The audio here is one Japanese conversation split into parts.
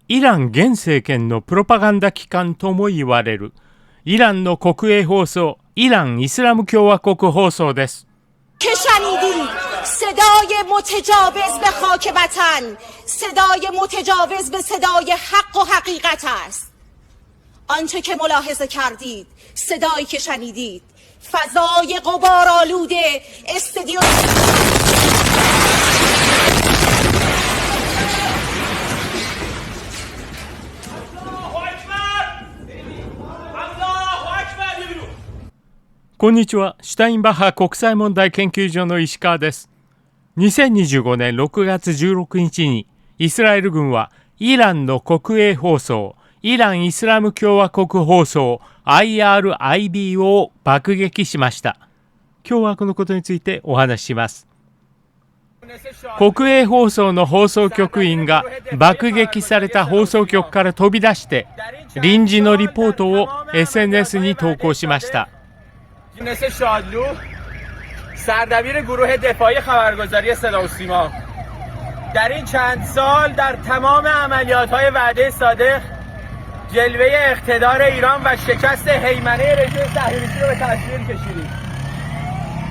イラン現政権のプロパガンダ機関とも言われるイランの国営放送イランイスラム共和国放送です。که شنیدید صدای متجاوز به خاک وطن صدای متجاوز به صدای حق و حقیقت است. آنچه که ملاحظه کردید صدایی که شنیدید فضای غبارآلود استادیومこんにちは。シュタインバッハ国際問題研究所の石川です。2025年6月16日にイスラエル軍はイランの国営放送イランイスラム共和国放送 IRIB を爆撃しました。今日はこのことについてお話しします。国営放送の放送局員が爆撃された放送局から飛び出して臨時のリポートを SNS に投稿しました。جنس شادلو سردبیر گروه دفاعی خبرگزاری صدا و سیما در این چند سال در تمام عملیات‌های وعده صادق جلوه اقتدار ایران و شکست هیمنه رژیم صهیونیستی رو به تصویر کشیدیم.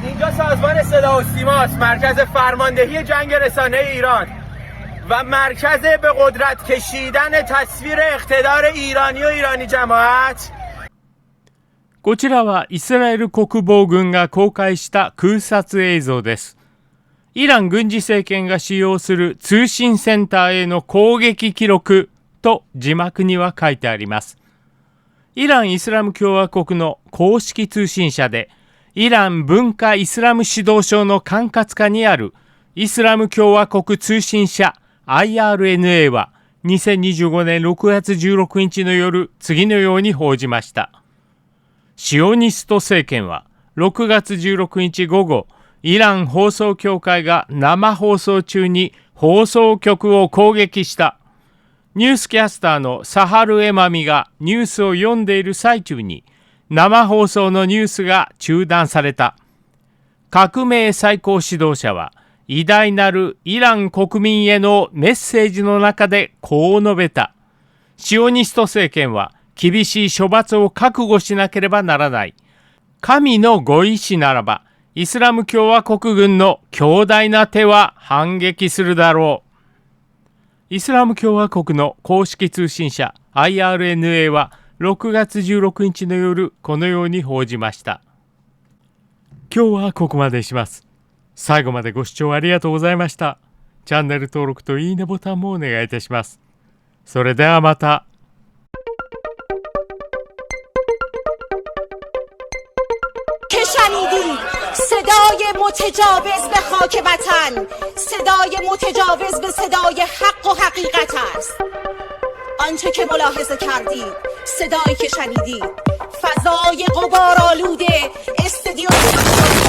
اینجا سازمان صدا و سیماست، مرکز فرماندهی جنگ رسانه ایران و مرکز به قدرت کشیدن تصویر اقتدار ایرانی و ایرانی جماعت。こちらはイスラエル国防軍が公開した空撮映像です。イラン軍事政権が使用する通信センターへの攻撃記録と字幕には書いてあります。イランイスラム共和国の公式通信社で、イラン文化イスラム指導省の管轄下にあるイスラム共和国通信社 IRNA は2025年6月16日の夜、次のように報じました。シオニスト政権は6月16日午後、イラン放送協会が生放送中に放送局を攻撃した。ニュースキャスターのサハル・エマミがニュースを読んでいる最中に生放送のニュースが中断された。革命最高指導者は偉大なるイラン国民へのメッセージの中でこう述べた。シオニスト政権は厳しい処罰を覚悟しなければならない。神のご意志ならば、イスラム共和国軍の強大な手は反撃するだろう。イスラム共和国の公式通信社 IRNA は6月16日の夜、このように報じました。今日はここまでします。最後までご視聴ありがとうございました。チャンネル登録といいねボタンもお願いいたします。それではまた。که شنیدید صدای متجاوز به خاک وطن صدای متجاوز به صدای حق و حقیقت است. آنچه که ملاحظه کردید صدایی که شنیدید فضای غبارآلود استادیوم